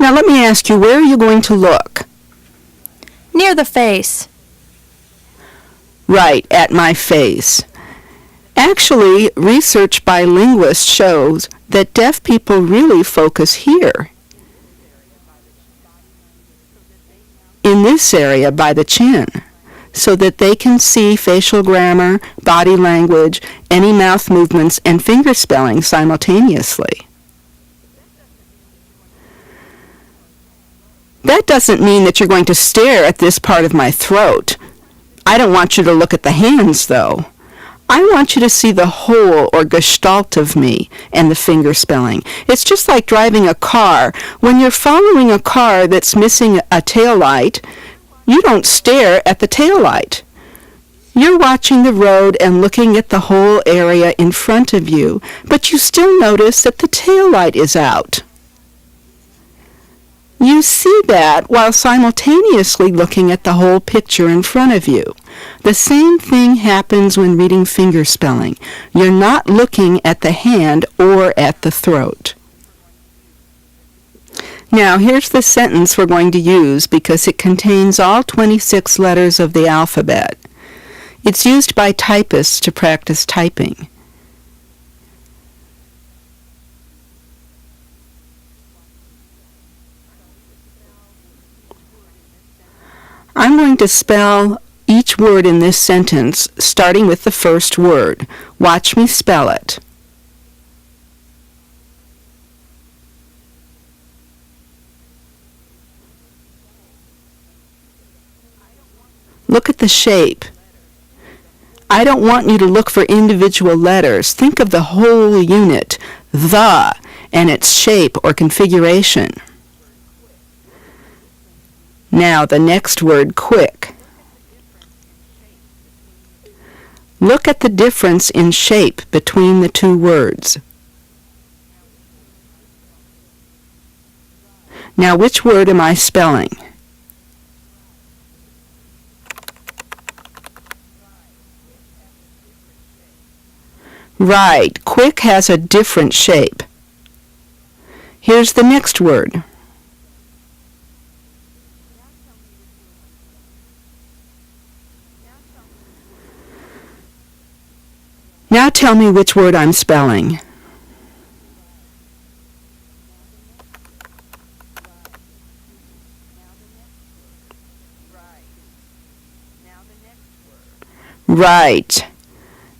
Now let me ask you, where are you going to look? Near the face. Right, at my face. Actually, research by linguists shows that deaf people really focus here, in this area by the chin, so that they can see facial grammar, body language, any mouth movements, and fingerspelling simultaneously. That doesn't mean that you're going to stare at this part of my throat. I don't want you to look at the hands, though. I want you to see the whole or gestalt of me and the fingerspelling. It's just like driving a car. When you're following a car that's missing a taillight, you don't stare at the taillight. You're watching the road and looking at the whole area in front of you, but you still notice that the taillight is out. You see that while simultaneously looking at the whole picture in front of you. The same thing happens when reading fingerspelling. You're not looking at the hand or at the throat. Now, here's the sentence we're going to use because it contains all 26 letters of the alphabet. It's used by typists to practice typing. I'm going to spell each word in this sentence, starting with the first word. Watch me spell it. Look at the shape. I don't want you to look for individual letters. Think of the whole unit, the, and its shape or configuration. Now, the next word, quick. Look at the difference in shape between the two words. Now, which word am I spelling? Right, quick has a different shape. Here's the next word. Now tell me which word I'm spelling. Right.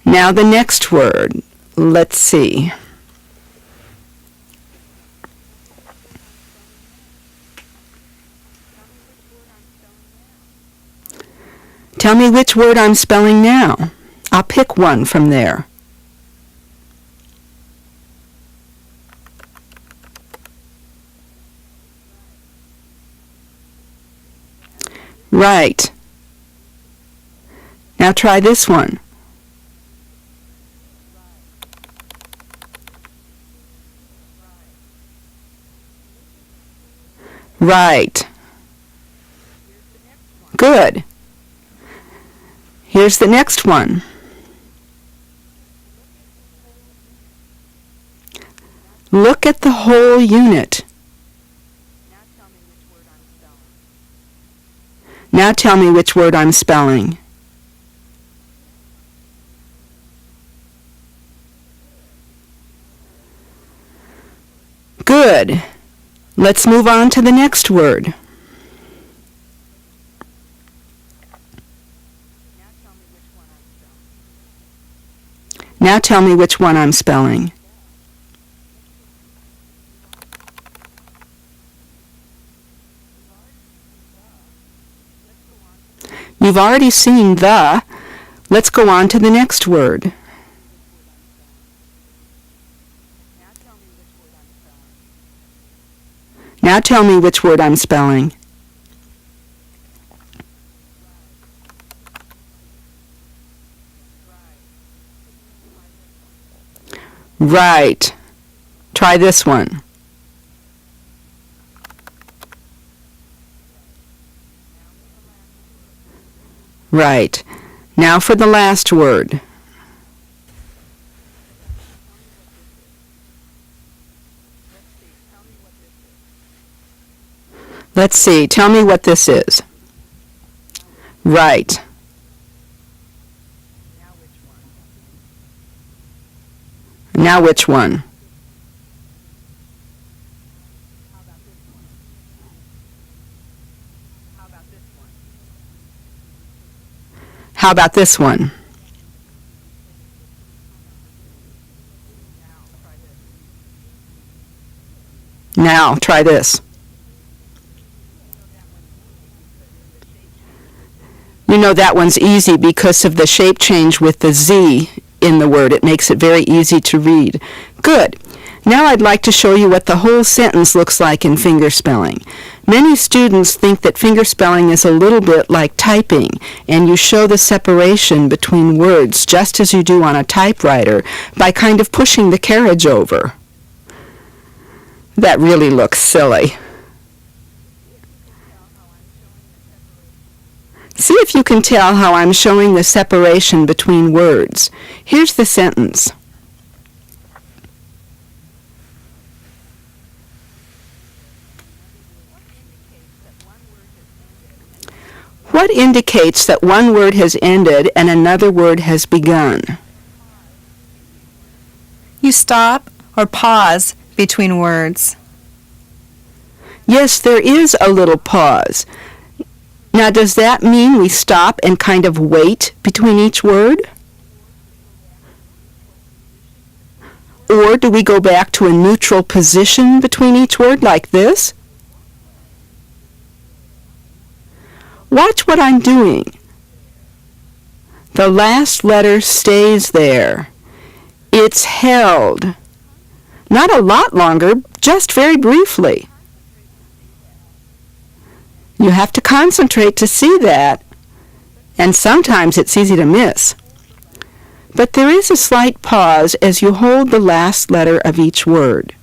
Now the next word. Let's see. Tell me which word I'm spelling now. I'll pick one from there. Right. Now try this one. Right. Good. Here's the next one. Look at the whole unit. Now tell me which word I'm spelling. Good. Let's move on to the next word. Now tell me which one I'm spelling. You've already seen the. Let's go on to the next word. Now tell me which word I'm spelling. Right. Try this one. Right. Now for the last word. Let's see. Tell me what this is. Right. Now which one? How about this one? Now, try this. You know that one's easy because of the shape change with the Z in the word. It makes it very easy to read. Good. Now I'd like to show you what the whole sentence looks like in fingerspelling. Many students think that fingerspelling is a little bit like typing, and you show the separation between words just as you do on a typewriter by kind of pushing the carriage over. That really looks silly. See if you can tell how I'm showing the separation between words. Here's the sentence. What indicates that one word has ended and another word has begun? You stop or pause between words. Yes, there is a little pause. Now, does that mean we stop and kind of wait between each word? Or do we go back to a neutral position between each word like this? Watch what I'm doing. The last letter stays there. It's held. Not a lot longer, just very briefly. You have to concentrate to see that, and sometimes it's easy to miss. But there is a slight pause as you hold the last letter of each word.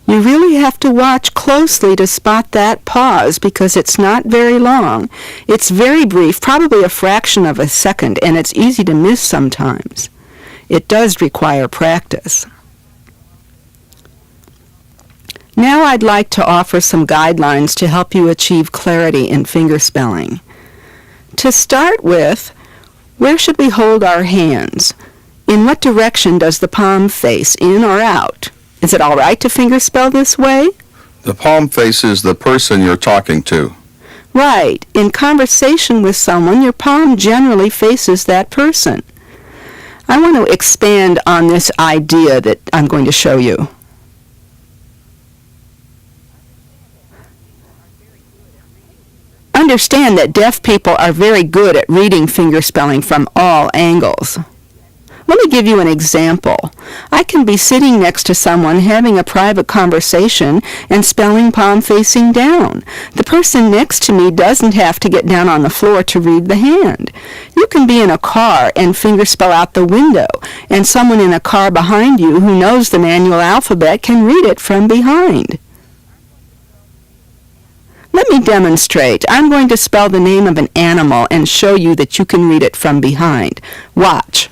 You really have to watch closely to spot that pause because it's not very long. It's very brief, probably a fraction of a second, and it's easy to miss sometimes. It does require practice. Now I'd like to offer some guidelines to help you achieve clarity in fingerspelling. To start with, where should we hold our hands? In what direction does the palm face, in or out? Is it all right to fingerspell this way? The palm faces the person you're talking to. Right. In conversation with someone, your palm generally faces that person. I want to expand on this idea that I'm going to show you. Understand that deaf people are very good at reading fingerspelling from all angles. Let me give you an example. I can be sitting next to someone having a private conversation and spelling palm facing down. The person next to me doesn't have to get down on the floor to read the hand. You can be in a car and fingerspell out the window, and someone in a car behind you who knows the manual alphabet can read it from behind. Let me demonstrate. I'm going to spell the name of an animal and show you that you can read it from behind. Watch.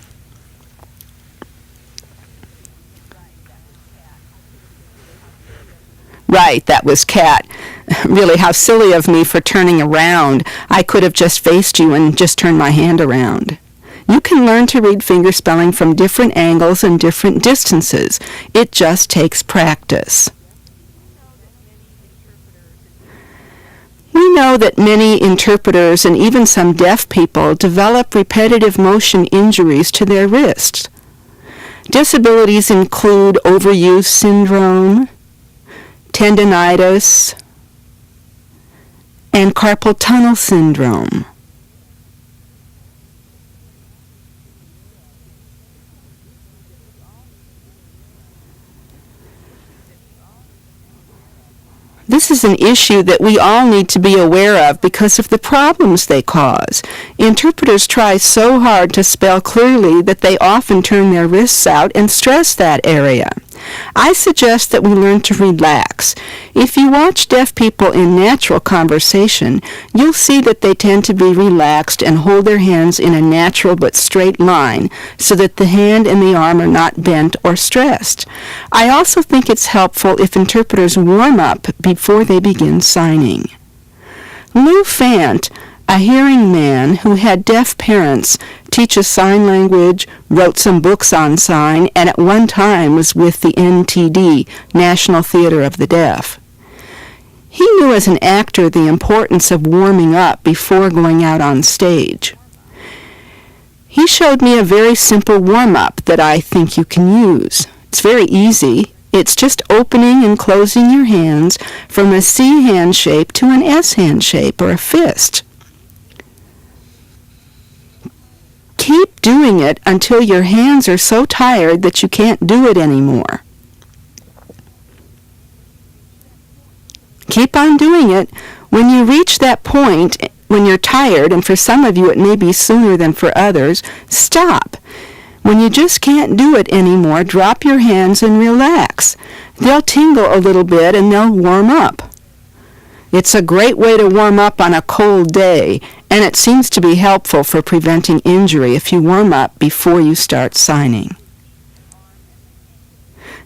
Right, that was cat. Really, how silly of me for turning around. I could have just faced you and just turned my hand around. You can learn to read fingerspelling from different angles and different distances. It just takes practice. We know that many interpreters and even some deaf people develop repetitive motion injuries to their wrists. Disabilities include overuse syndrome, tendinitis, and carpal tunnel syndrome. This is an issue that we all need to be aware of because of the problems they cause. Interpreters try so hard to spell clearly that they often turn their wrists out and stress that area. I suggest that we learn to relax. If you watch deaf people in natural conversation, you'll see that they tend to be relaxed and hold their hands in a natural but straight line so that the hand and the arm are not bent or stressed. I also think it's helpful if interpreters warm up before they begin signing. Lou Fant, a hearing man who had deaf parents, teaches sign language, wrote some books on sign, and at one time was with the NTD, National Theater of the Deaf. He knew as an actor the importance of warming up before going out on stage. He showed me a very simple warm-up that I think you can use. It's very easy. It's just opening and closing your hands from a C hand shape to an S hand shape or a fist. Keep doing it until your hands are so tired that you can't do it anymore. Keep on doing it. When you reach that point, when you're tired, and for some of you it may be sooner than for others, stop. When you just can't do it anymore, drop your hands and relax. They'll tingle a little bit and they'll warm up. It's a great way to warm up on a cold day, and it seems to be helpful for preventing injury if you warm up before you start signing.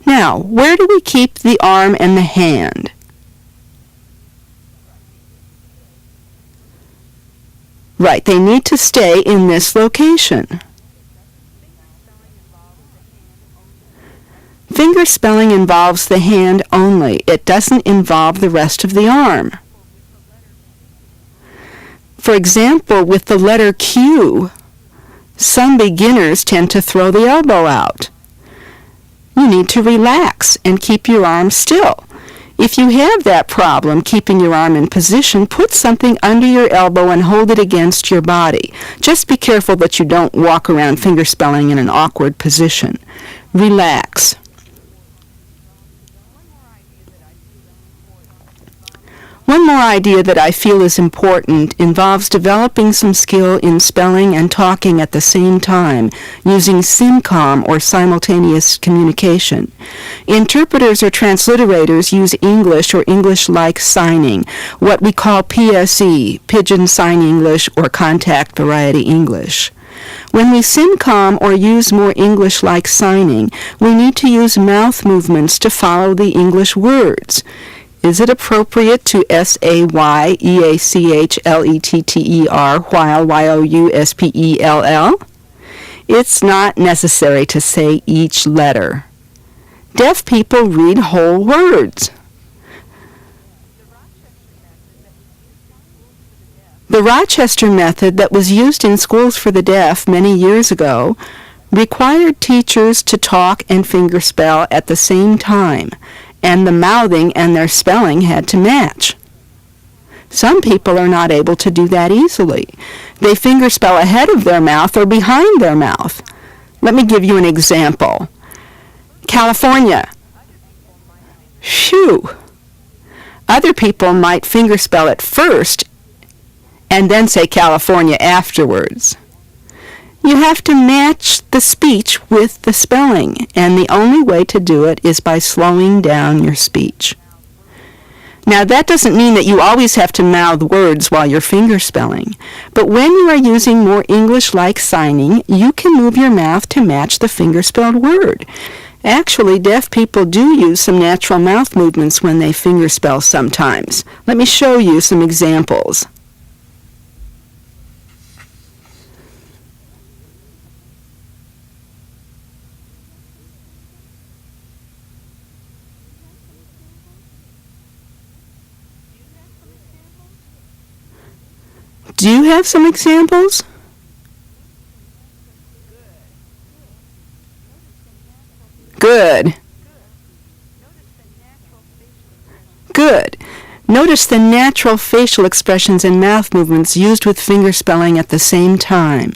Now, where do we keep the arm and the hand? Right, they need to stay in this location. Fingerspelling involves the hand only. It doesn't involve the rest of the arm. For example, with the letter Q, some beginners tend to throw the elbow out. You need to relax and keep your arm still. If you have that problem, keeping your arm in position, put something under your elbow and hold it against your body. Just be careful that you don't walk around fingerspelling in an awkward position. Relax. One more idea that I feel is important involves developing some skill in spelling and talking at the same time, using SYNCOM or simultaneous communication. Interpreters or transliterators use English or English-like signing, what we call PSE, Pigeon Sign English or Contact Variety English. When we SYNCOM or use more English-like signing, we need to use mouth movements to follow the English words. Is it appropriate to S-A-Y-E-A-C-H-L-E-T-T-E-R while Y-O-U-S-P-E-L-L? It's not necessary to say each letter. Deaf people read whole words. The Rochester method that was used in schools for the deaf many years ago required teachers to talk and fingerspell at the same time, and the mouthing and their spelling had to match. Some people are not able to do that easily. They fingerspell ahead of their mouth or behind their mouth. Let me give you an example. California. Phew. Other people might fingerspell it first and then say California afterwards. You have to match the speech with the spelling, and the only way to do it is by slowing down your speech. Now, that doesn't mean that you always have to mouth words while you're fingerspelling, but when you are using more English-like signing, you can move your mouth to match the fingerspelled word. Actually, deaf people do use some natural mouth movements when they fingerspell sometimes. Let me show you some examples. Do you have some examples? Good. Good. Notice the natural facial expressions and mouth movements used with fingerspelling at the same time.